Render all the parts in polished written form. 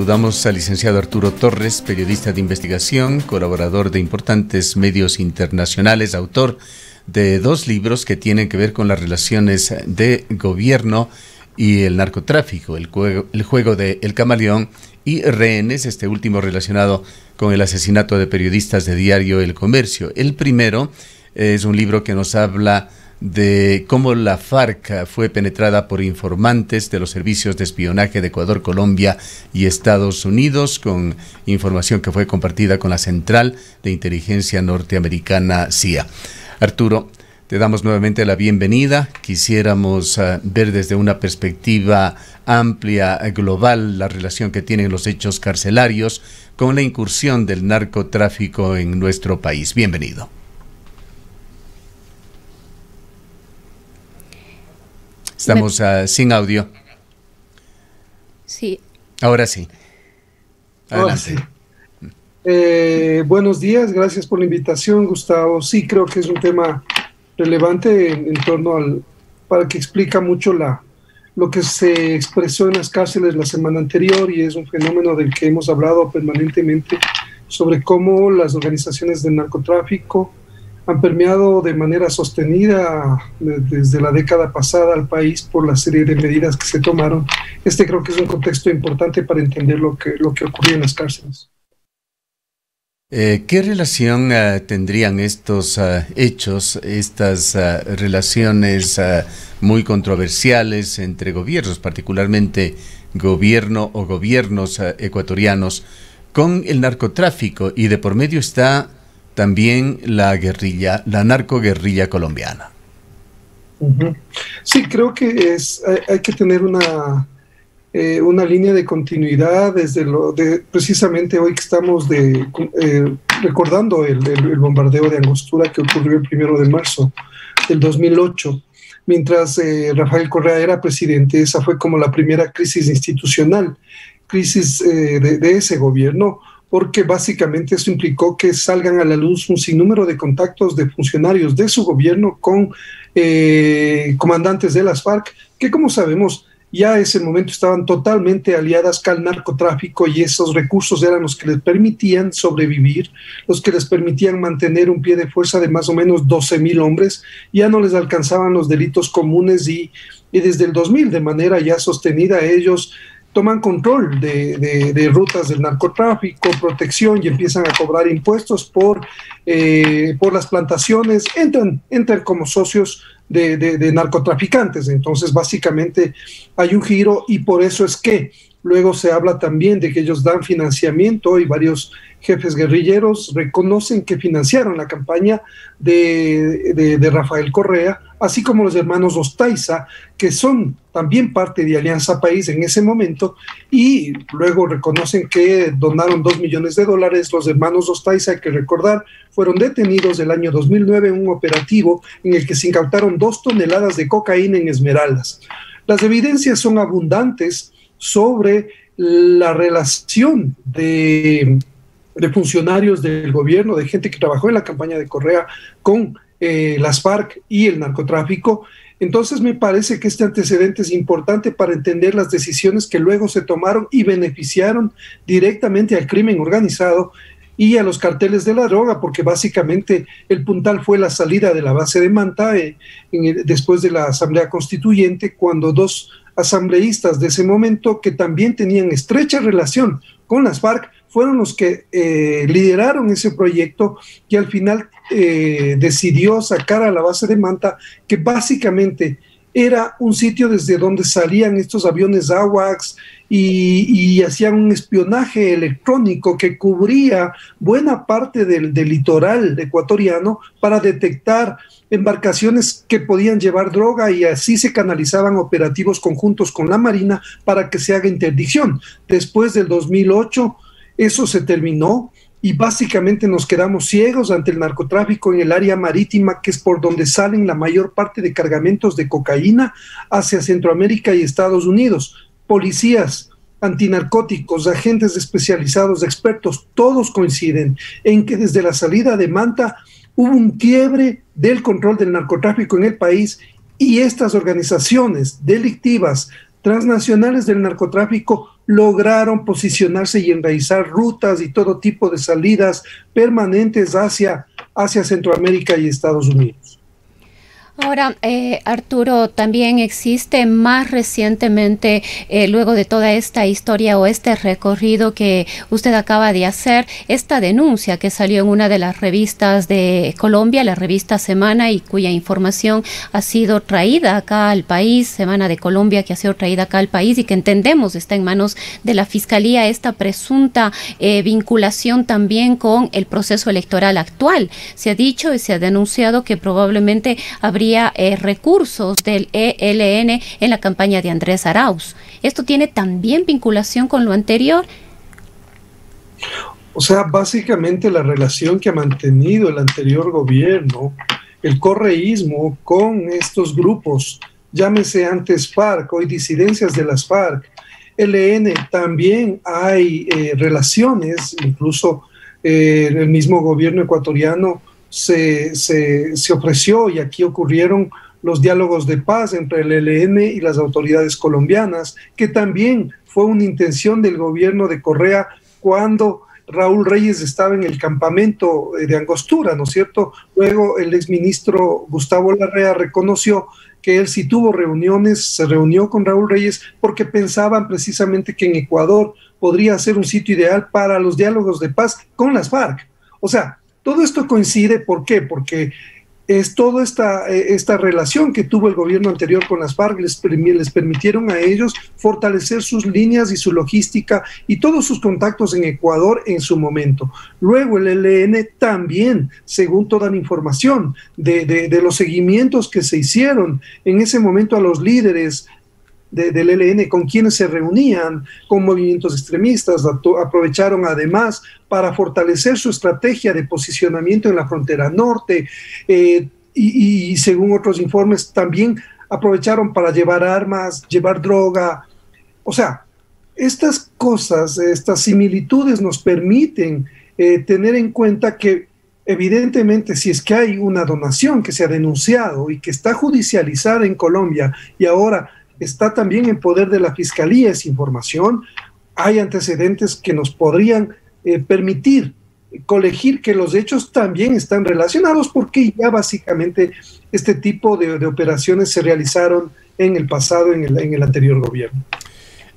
Saludamos al licenciado Arturo Torres, periodista de investigación, colaborador de importantes medios internacionales, autor de 2 libros que tienen que ver con las relaciones de gobierno y el narcotráfico, el juego de El Camaleón y Rehenes, este último relacionado con el asesinato de periodistas de diario El Comercio. El primero es un libro que nos habla de cómo la FARC fue penetrada por informantes de los servicios de espionaje de Ecuador, Colombia y Estados Unidos, con información que fue compartida con la Central de Inteligencia Norteamericana CIA. Arturo, te damos nuevamente la bienvenida. Quisiéramos ver desde una perspectiva amplia, global, la relación que tienen los hechos carcelarios con la incursión del narcotráfico en nuestro país. Bienvenido. Estamos sin audio. Sí. Ahora sí. Adelante. Buenos días, gracias por la invitación, Gustavo. Sí, creo que es un tema relevante en torno para que explica mucho lo que se expresó en las cárceles la semana anterior, y es un fenómeno del que hemos hablado permanentemente sobre cómo las organizaciones de narcotráfico han permeado de manera sostenida desde la década pasada al país por la serie de medidas que se tomaron. Creo que es un contexto importante para entender lo que ocurría en las cárceles. ¿Qué relación tendrían estos hechos, estas relaciones muy controversiales entre gobiernos, particularmente gobierno o gobiernos ecuatorianos, con el narcotráfico? Y de por medio está también la guerrilla, la narcoguerrilla colombiana. Sí, creo que hay que tener una línea de continuidad precisamente hoy que estamos recordando el bombardeo de Angostura que ocurrió el 1 de marzo del 2008. Mientras Rafael Correa era presidente, esa fue como la primera crisis institucional, crisis de ese gobierno, porque básicamente eso implicó que salgan a la luz un sinnúmero de contactos de funcionarios de su gobierno con comandantes de las FARC, que como sabemos ya en ese momento estaban totalmente aliadas al narcotráfico, y esos recursos eran los que les permitían sobrevivir, los que les permitían mantener un pie de fuerza de más o menos 12,000 hombres. Ya no les alcanzaban los delitos comunes y desde el 2000 de manera ya sostenida ellos toman control de rutas del narcotráfico, protección, y empiezan a cobrar impuestos por las plantaciones, entran como socios de narcotraficantes. Entonces básicamente hay un giro, y por eso es que luego se habla también de que ellos dan financiamiento, y varios jefes guerrilleros reconocen que financiaron la campaña de Rafael Correa, así como los hermanos Ostaiza, que son también parte de Alianza País en ese momento, y luego reconocen que donaron $2 millones. Los hermanos Ostaiza, hay que recordar, fueron detenidos el año 2009 en un operativo en el que se incautaron 2 toneladas de cocaína en Esmeraldas. Las evidencias son abundantes sobre la relación de funcionarios del gobierno, de gente que trabajó en la campaña de Correa con las FARC y el narcotráfico. Entonces me parece que este antecedente es importante para entender las decisiones que luego se tomaron y beneficiaron directamente al crimen organizado y a los carteles de la droga, porque básicamente el puntal fue la salida de la base de Manta después de la Asamblea Constituyente, cuando 2 asambleístas de ese momento, que también tenían estrecha relación con las FARC, fueron los que lideraron ese proyecto, que al final decidió sacar a la base de Manta, que básicamente era un sitio desde donde salían estos aviones AWACS y hacían un espionaje electrónico que cubría buena parte del litoral ecuatoriano para detectar embarcaciones que podían llevar droga, y así se canalizaban operativos conjuntos con la Marina para que se haga interdicción. Después del 2008 eso se terminó, y básicamente nos quedamos ciegos ante el narcotráfico en el área marítima, que es por donde salen la mayor parte de cargamentos de cocaína hacia Centroamérica y Estados Unidos. Policías, antinarcóticos, agentes especializados, expertos, todos coinciden en que desde la salida de Manta hubo un quiebre del control del narcotráfico en el país, y estas organizaciones delictivas, transnacionales del narcotráfico lograron posicionarse y enraizar rutas y todo tipo de salidas permanentes hacia Centroamérica y Estados Unidos. Ahora, Arturo, también existe más recientemente, luego de toda esta historia o este recorrido que usted acaba de hacer, esta denuncia que salió en una de las revistas de Colombia, la revista Semana, y cuya información ha sido traída acá al país, Semana de Colombia, que ha sido traída acá al país y que entendemos está en manos de la Fiscalía, esta presunta vinculación también con el proceso electoral actual. Se ha dicho y se ha denunciado que probablemente habría recursos del ELN en la campaña de Andrés Arauz. ¿Esto tiene también vinculación con lo anterior? O sea, básicamente la relación que ha mantenido el anterior gobierno, el correísmo con estos grupos, llámese antes FARC, hoy disidencias de las FARC, ELN, también hay relaciones, incluso el mismo gobierno ecuatoriano se ofreció, y aquí ocurrieron los diálogos de paz entre el ELN y las autoridades colombianas, que también fue una intención del gobierno de Correa cuando Raúl Reyes estaba en el campamento de Angostura, ¿no es cierto? Luego el exministro Gustavo Larrea reconoció que él sí tuvo reuniones, se reunió con Raúl Reyes porque pensaban precisamente que en Ecuador podría ser un sitio ideal para los diálogos de paz con las FARC. O sea, todo esto coincide, ¿por qué? Porque es toda esta relación que tuvo el gobierno anterior con las FARC, les permitieron a ellos fortalecer sus líneas y su logística y todos sus contactos en Ecuador en su momento. Luego el ELN también, según toda la información de los seguimientos que se hicieron en ese momento a los líderes del ELN con quienes se reunían con movimientos extremistas, aprovecharon además para fortalecer su estrategia de posicionamiento en la frontera norte y según otros informes también aprovecharon para llevar armas, llevar droga. O sea, estas cosas, estas similitudes nos permiten tener en cuenta que evidentemente si es que hay una donación que se ha denunciado y que está judicializada en Colombia y ahora está también en poder de la Fiscalía esa información, hay antecedentes que nos podrían permitir colegir que los hechos también están relacionados, porque ya básicamente este tipo de operaciones se realizaron en el pasado, en el anterior gobierno.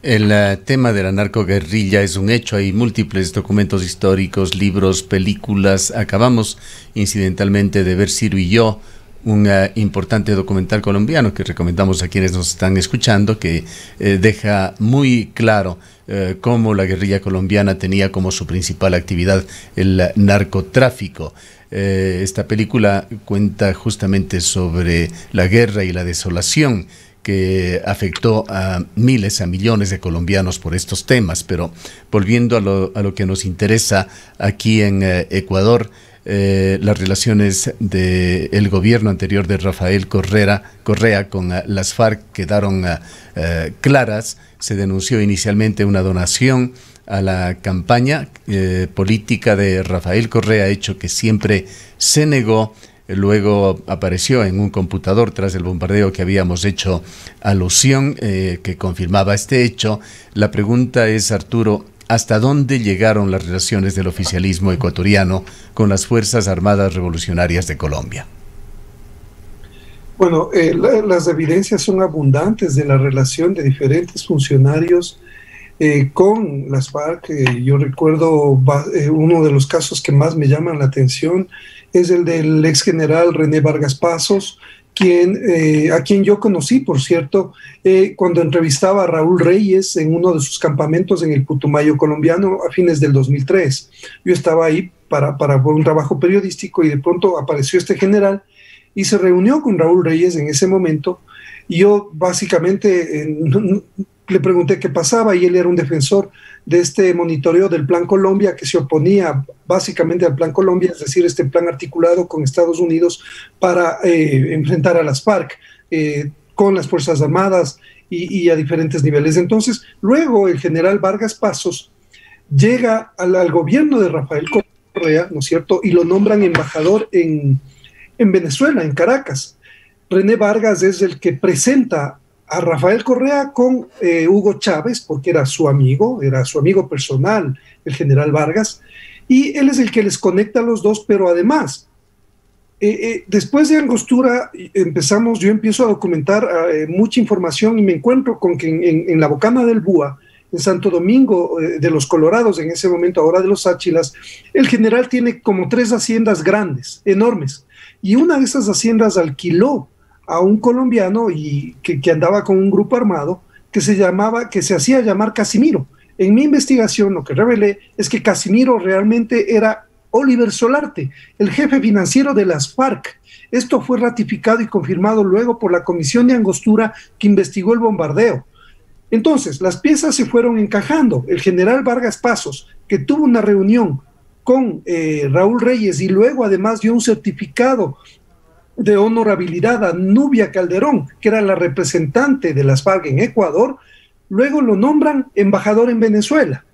El tema de la narcoguerrilla es un hecho, hay múltiples documentos históricos, libros, películas. Acabamos incidentalmente de ver, Ciro y yo, un importante documental colombiano que recomendamos a quienes nos están escuchando, que deja muy claro cómo la guerrilla colombiana tenía como su principal actividad el narcotráfico. Esta película cuenta justamente sobre la guerra y la desolación que afectó a miles, a millones de colombianos por estos temas. Pero volviendo a lo que nos interesa aquí en Ecuador, las relaciones del gobierno anterior de Rafael Correa con las FARC quedaron claras. Se denunció inicialmente una donación a la campaña política de Rafael Correa, hecho que siempre se negó. Luego apareció en un computador tras el bombardeo que habíamos hecho alusión, que confirmaba este hecho. La pregunta es, Arturo, ¿hasta dónde llegaron las relaciones del oficialismo ecuatoriano con las Fuerzas Armadas Revolucionarias de Colombia? Bueno, las evidencias son abundantes de la relación de diferentes funcionarios con las FARC. Yo recuerdo uno de los casos que más me llaman la atención es el del ex general René Vargas Pasos, a quien yo conocí, por cierto, cuando entrevistaba a Raúl Reyes en uno de sus campamentos en el Putumayo colombiano a fines del 2003. Yo estaba ahí por un trabajo periodístico y de pronto apareció este general y se reunió con Raúl Reyes en ese momento. Y yo básicamente le pregunté qué pasaba y él era un defensor de este monitoreo del Plan Colombia, que se oponía básicamente al Plan Colombia, es decir, este plan articulado con Estados Unidos para enfrentar a las FARC con las Fuerzas Armadas y a diferentes niveles. Entonces, luego el general Vargas Pasos llega al gobierno de Rafael Correa, ¿no es cierto?, y lo nombran embajador en Venezuela, en Caracas. René Vargas es el que presenta a Rafael Correa con Hugo Chávez, porque era su amigo personal, el general Vargas, y él es el que les conecta a los dos, pero además, después de Angostura yo empiezo a documentar mucha información y me encuentro con que en la Bocana del Búa, en Santo Domingo de los Colorados, en ese momento ahora de los Áchilas, el general tiene como 3 haciendas grandes, enormes, y una de esas haciendas alquiló a un colombiano y que andaba con un grupo armado que se hacía llamar Casimiro. En mi investigación lo que revelé es que Casimiro realmente era Oliver Solarte, el jefe financiero de las FARC. Esto fue ratificado y confirmado luego por la Comisión de Angostura que investigó el bombardeo. Entonces, las piezas se fueron encajando. El general Vargas Pasos, que tuvo una reunión con Raúl Reyes y luego además dio un certificado de honorabilidad a Nubia Calderón, que era la representante de las FARC en Ecuador, luego lo nombran embajador en Venezuela.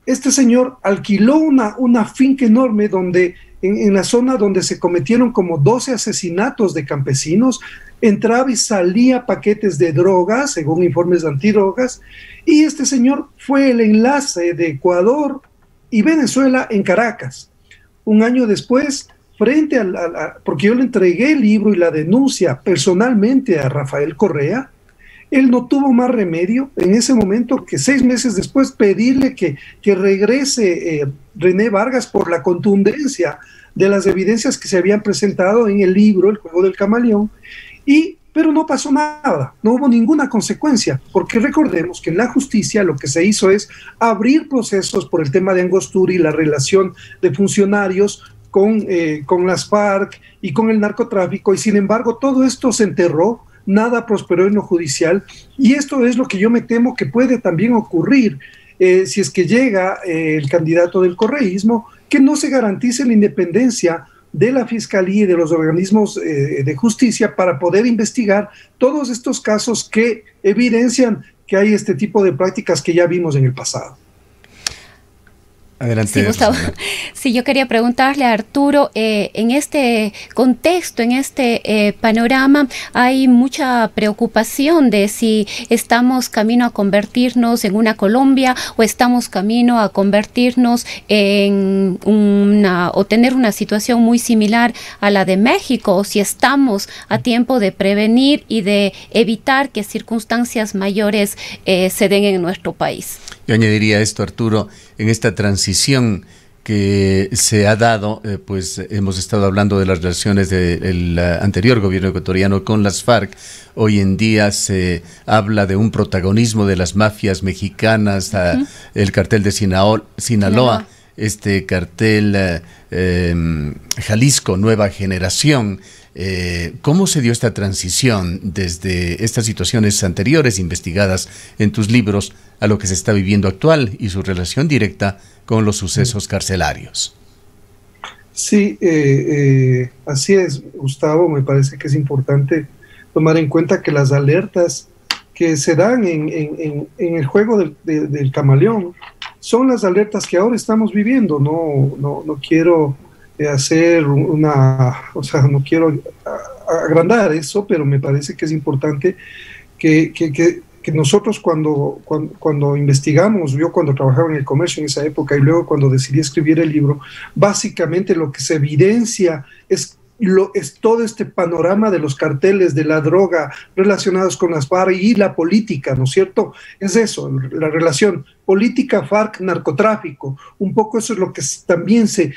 Este señor alquiló una finca enorme donde, en la zona donde se cometieron como 12 asesinatos de campesinos, entraba y salía paquetes de drogas, según informes de antidrogas, y este señor fue el enlace de Ecuador y Venezuela en Caracas. Un año después, porque yo le entregué el libro y la denuncia personalmente a Rafael Correa, él no tuvo más remedio en ese momento que 6 meses después pedirle que regrese René Vargas por la contundencia de las evidencias que se habían presentado en el libro El Juego del Camaleón, pero no pasó nada, no hubo ninguna consecuencia, porque recordemos que en la justicia lo que se hizo es abrir procesos por el tema de Angostura y la relación de funcionarios con las FARC y con el narcotráfico, y sin embargo todo esto se enterró, nada prosperó en lo judicial, y esto es lo que yo me temo que puede también ocurrir si es que llega el candidato del correísmo, que no se garantice la independencia de la Fiscalía y de los organismos de justicia para poder investigar todos estos casos que evidencian que hay este tipo de prácticas que ya vimos en el pasado. Adelante. Sí, Gustavo. Sí, yo quería preguntarle a Arturo, en este contexto, en este panorama, hay mucha preocupación de si estamos camino a convertirnos en una Colombia o estamos camino a convertirnos en o tener una situación muy similar a la de México, o si estamos a tiempo de prevenir y de evitar que circunstancias mayores se den en nuestro país. Yo añadiría esto, Arturo, en esta transición que se ha dado, pues hemos estado hablando de las relaciones del anterior gobierno ecuatoriano con las FARC. Hoy en día se habla de un protagonismo de las mafias mexicanas, el cartel de Sinaloa, este cartel Jalisco Nueva Generación. ¿Cómo se dio esta transición desde estas situaciones anteriores investigadas en tus libros a lo que se está viviendo actual y su relación directa con los sucesos carcelarios? Sí, así es, Gustavo. Me parece que es importante tomar en cuenta que las alertas que se dan en el juego del camaleón son las alertas que ahora estamos viviendo. No quiero hacer no quiero agrandar eso, pero me parece que es importante que nosotros cuando investigamos, yo cuando trabajaba en el comercio en esa época y luego cuando decidí escribir el libro, básicamente lo que se evidencia es todo este panorama de los carteles de la droga relacionados con las FARC y la política, ¿no es cierto? Es eso, la relación política, FARC, narcotráfico, un poco eso es lo que también se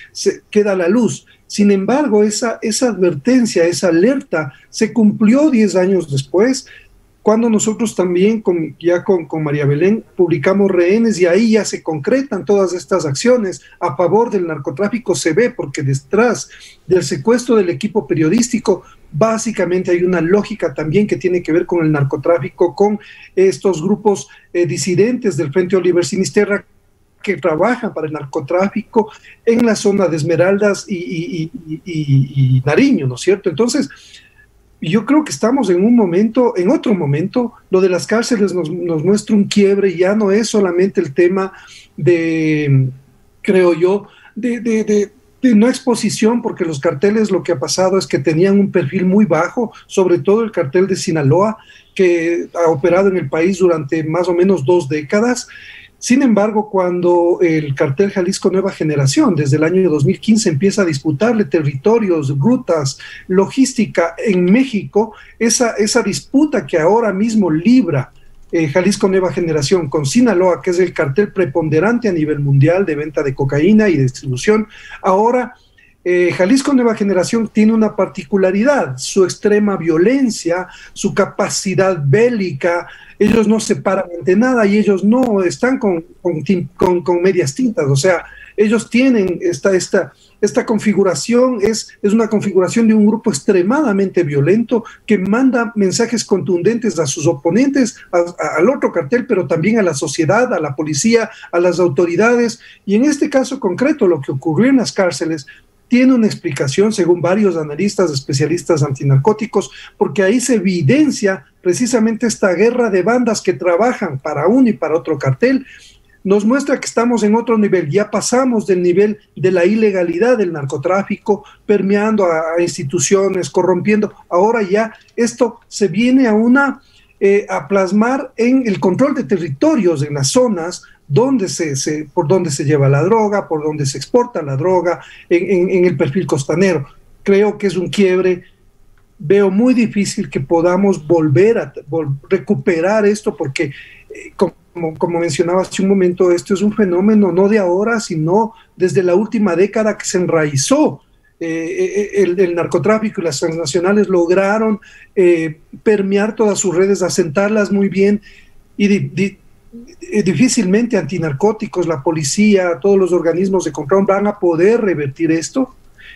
queda a la luz. Sin embargo, esa advertencia, esa alerta se cumplió 10 años después, cuando nosotros también con María Belén publicamos Rehenes, y ahí ya se concretan todas estas acciones a favor del narcotráfico. Se ve porque detrás del secuestro del equipo periodístico básicamente hay una lógica también que tiene que ver con el narcotráfico, con estos grupos disidentes del Frente Oliver Sinisterra que trabajan para el narcotráfico en la zona de Esmeraldas y Nariño, ¿no es cierto? Entonces, yo creo que estamos en otro momento. Lo de las cárceles nos muestra un quiebre, ya no es solamente el tema de, creo yo, de de no exposición, porque los carteles lo que ha pasado es que tenían un perfil muy bajo, sobre todo el cartel de Sinaloa, que ha operado en el país durante más o menos 2 décadas. Sin embargo, cuando el cartel Jalisco Nueva Generación, desde el año 2015, empieza a disputarle territorios, rutas, logística en México, esa disputa que ahora mismo libra Jalisco Nueva Generación con Sinaloa, que es el cartel preponderante a nivel mundial de venta de cocaína y distribución, ahora Jalisco Nueva Generación tiene una particularidad: su extrema violencia, su capacidad bélica. Ellos no se paran ante nada y ellos no están con medias tintas. O sea, ellos tienen esta configuración, es una configuración de un grupo extremadamente violento que manda mensajes contundentes a sus oponentes, al otro cartel, pero también a la sociedad, a la policía, a las autoridades. Y en este caso concreto, lo que ocurrió en las cárceles tiene una explicación, según varios analistas, especialistas antinarcóticos, porque ahí se evidencia precisamente esta guerra de bandas que trabajan para uno y para otro cartel. Nos muestra que estamos en otro nivel, ya pasamos del nivel de la ilegalidad del narcotráfico, permeando a instituciones, corrompiendo. Ahora ya esto se viene a plasmar en el control de territorios, en las zonas por donde se lleva la droga, por donde se exporta la droga, en el perfil costanero. Creo que es un quiebre. Veo muy difícil que podamos volver a recuperar esto, porque como mencionaba hace un momento, esto es un fenómeno no de ahora, sino desde la última década que se enraizó. El narcotráfico y las transnacionales lograron permear todas sus redes, asentarlas muy bien, y difícilmente antinarcóticos, la policía, todos los organismos de control van a poder revertir esto.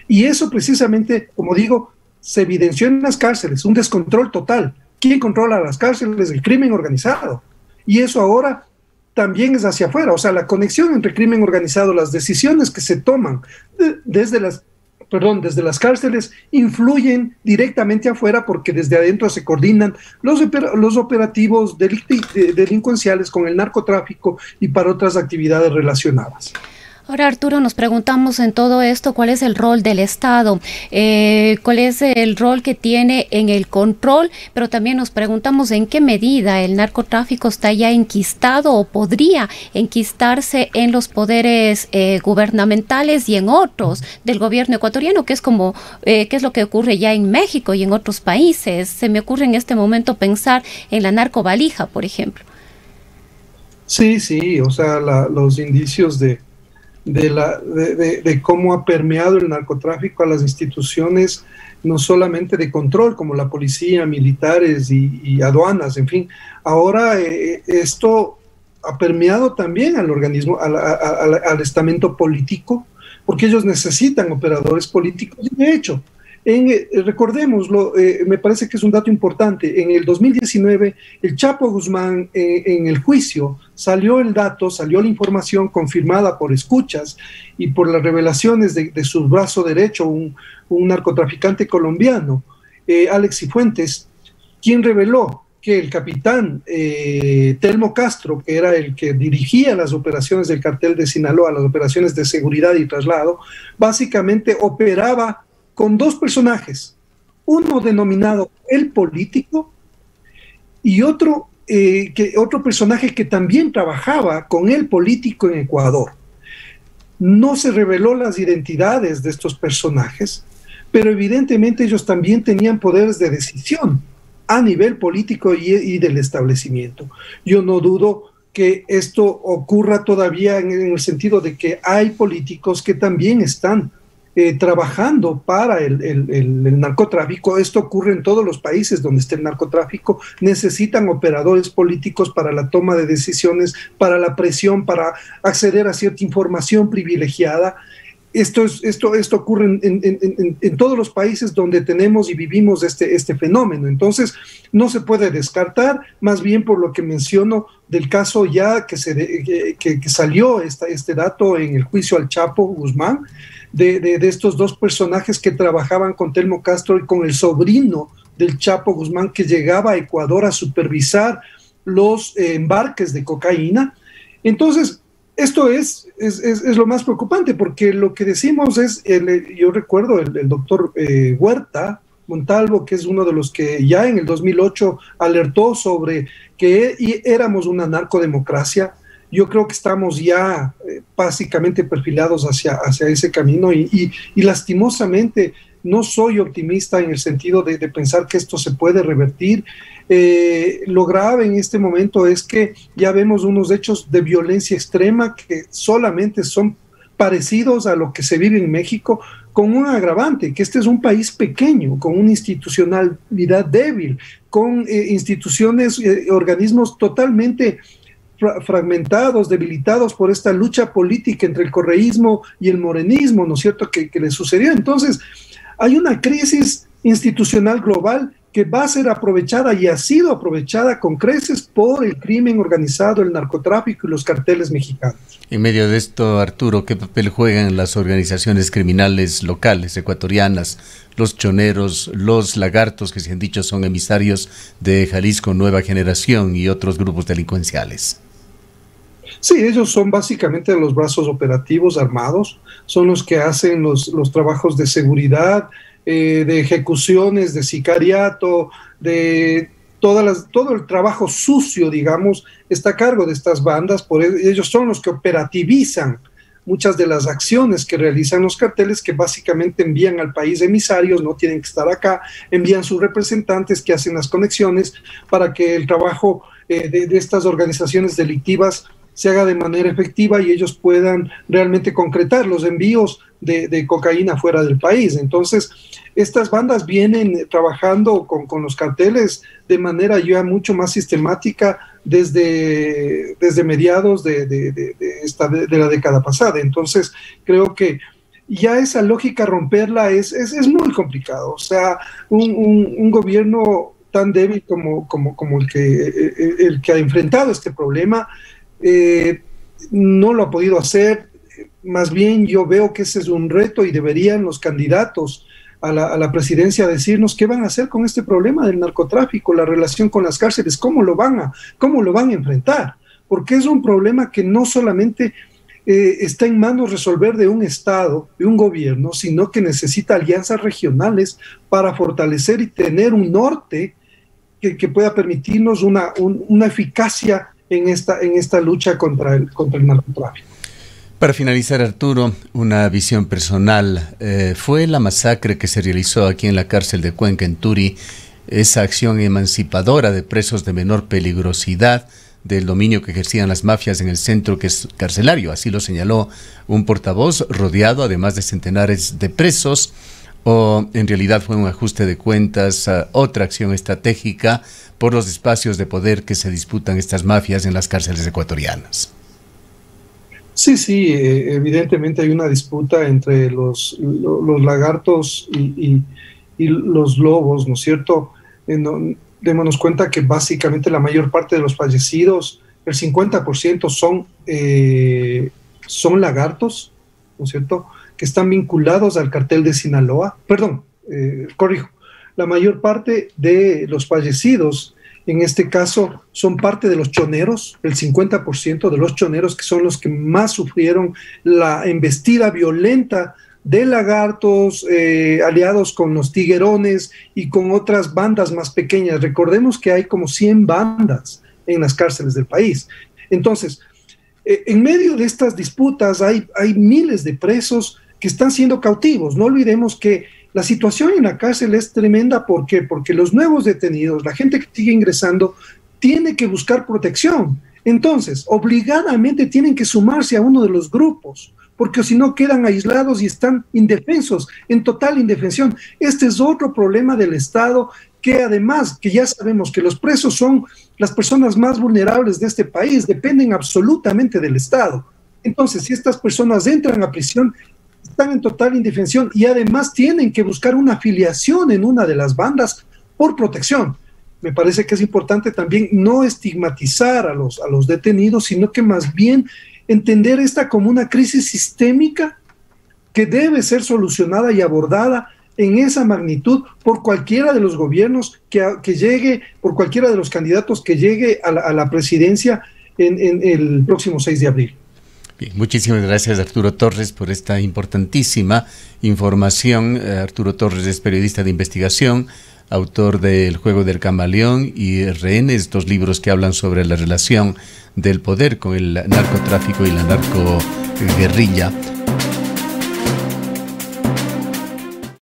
Y eso precisamente, como digo, se evidenció en las cárceles, un descontrol total. ¿Quién controla las cárceles? El crimen organizado. Y eso ahora también es hacia afuera. O sea, la conexión entre crimen organizado, las decisiones que se toman desde las cárceles influyen directamente afuera, porque desde adentro se coordinan los operativos delincuenciales con el narcotráfico y para otras actividades relacionadas. Ahora, Arturo, nos preguntamos en todo esto, ¿cuál es el rol del Estado? ¿Cuál es el rol que tiene en el control? Pero también nos preguntamos en qué medida el narcotráfico está ya enquistado o podría enquistarse en los poderes gubernamentales y en otros del gobierno ecuatoriano, que es qué es lo que ocurre ya en México y en otros países. Se me ocurre en este momento pensar en la narcovalija, por ejemplo. Sí, o sea, los indicios de cómo ha permeado el narcotráfico a las instituciones, no solamente de control, como la policía, militares y aduanas, en fin. Ahora esto ha permeado también al organismo, al estamento político, porque ellos necesitan operadores políticos. Y de hecho, recordémoslo, me parece que es un dato importante. En el 2019, el Chapo Guzmán, en el juicio, salió la información confirmada por escuchas y por las revelaciones de su brazo derecho, un narcotraficante colombiano, Alex Cifuentes, quien reveló que el capitán Telmo Castro, que era el que dirigía las operaciones del cartel de Sinaloa, las operaciones de seguridad y traslado, básicamente operaba con 2 personajes, uno denominado el político y otro personaje que también trabajaba con el político en Ecuador. No se reveló las identidades de estos personajes, pero evidentemente ellos también tenían poderes de decisión a nivel político y del establecimiento. Yo no dudo que esto ocurra todavía en el sentido de que hay políticos que también están trabajando para el narcotráfico. Esto ocurre en todos los países donde esté el narcotráfico. Necesitan operadores políticos para la toma de decisiones, para la presión, para acceder a cierta información privilegiada. Esto ocurre en todos los países donde tenemos y vivimos este fenómeno. Entonces, no se puede descartar, más bien por lo que menciono del caso ya que salió este dato en el juicio al Chapo Guzmán, de estos 2 personajes que trabajaban con Telmo Castro y con el sobrino del Chapo Guzmán, que llegaba a Ecuador a supervisar los embarques de cocaína. Entonces, Esto es lo más preocupante, porque lo que decimos es, yo recuerdo el doctor Huerta Montalvo, que es uno de los que ya en el 2008 alertó sobre que éramos una narcodemocracia. Yo creo que estamos ya básicamente perfilados hacia ese camino y lastimosamente no soy optimista en el sentido de pensar que esto se puede revertir. Lo grave en este momento es que ya vemos unos hechos de violencia extrema que solamente son parecidos a lo que se vive en México, con un agravante, que este es un país pequeño, con una institucionalidad débil, con instituciones, organismos totalmente fragmentados, debilitados por esta lucha política entre el correísmo y el morenismo, ¿no es cierto?, que le sucedió. Entonces, hay una crisis institucional global que va a ser aprovechada y ha sido aprovechada con creces por el crimen organizado, el narcotráfico y los carteles mexicanos. En medio de esto, Arturo, ¿qué papel juegan las organizaciones criminales locales, ecuatorianas, los choneros, los lagartos, que se han dicho son emisarios de Jalisco Nueva Generación y otros grupos delincuenciales? Sí, ellos son básicamente los brazos operativos armados, son los que hacen los trabajos de seguridad, de ejecuciones, de sicariato, de todo el trabajo sucio, digamos, está a cargo de estas bandas. Por ellos son los que operativizan muchas de las acciones que realizan los carteles, que básicamente envían al país emisarios, no tienen que estar acá, envían sus representantes que hacen las conexiones para que el trabajo de estas organizaciones delictivas se haga de manera efectiva y ellos puedan realmente concretar los envíos de cocaína fuera del país. Entonces, estas bandas vienen trabajando con los carteles de manera ya mucho más sistemática desde mediados de la década pasada. Entonces, creo que ya esa lógica romperla es muy complicado. O sea, un gobierno tan débil como el que ha enfrentado este problema, no lo ha podido hacer. Más bien yo veo que ese es un reto y deberían los candidatos a la presidencia decirnos qué van a hacer con este problema del narcotráfico, la relación con las cárceles, cómo lo van a enfrentar, porque es un problema que no solamente está en manos resolver de un Estado, de un gobierno, sino que necesita alianzas regionales para fortalecer y tener un norte que pueda permitirnos una eficacia en esta lucha contra el narcotráfico. Para finalizar, Arturo, una visión personal. ¿Fue la masacre que se realizó aquí en la cárcel de Cuenca, en Turi, esa acción emancipadora de presos de menor peligrosidad del dominio que ejercían las mafias en el centro carcelario? Así lo señaló un portavoz, rodeado además de centenares de presos. ¿O en realidad fue un ajuste de cuentas, otra acción estratégica por los espacios de poder que se disputan estas mafias en las cárceles ecuatorianas? Sí, evidentemente hay una disputa entre los lagartos y los lobos, ¿no es cierto? Démonos cuenta que básicamente la mayor parte de los fallecidos, el 50% son lagartos, ¿no es cierto?, que están vinculados al cartel de Sinaloa. Corrijo, la mayor parte de los fallecidos en este caso son parte de los choneros, el 50% de los choneros, que son los que más sufrieron la embestida violenta de lagartos, aliados con los tiguerones y con otras bandas más pequeñas. Recordemos que hay como 100 bandas en las cárceles del país. Entonces, en medio de estas disputas hay miles de presos que están siendo cautivos. No olvidemos que la situación en la cárcel es tremenda. ¿Por qué? Porque los nuevos detenidos, la gente que sigue ingresando, tiene que buscar protección. Entonces, obligadamente tienen que sumarse a uno de los grupos, porque si no quedan aislados y están indefensos, en total indefensión. Este es otro problema del Estado, que además, que ya sabemos que los presos son las personas más vulnerables de este país, dependen absolutamente del Estado. Entonces, si estas personas entran a prisión, están en total indefensión y además tienen que buscar una afiliación en una de las bandas por protección. Me parece que es importante también no estigmatizar a los detenidos, sino que más bien entender esta como una crisis sistémica que debe ser solucionada y abordada en esa magnitud por cualquiera de los gobiernos que llegue, por cualquiera de los candidatos que llegue a la presidencia en el próximo 6 de abril. Bien, muchísimas gracias Arturo Torres por esta importantísima información. Arturo Torres es periodista de investigación, autor de El juego del camaleón y Rehenes, 2 libros que hablan sobre la relación del poder con el narcotráfico y la narcoguerrilla.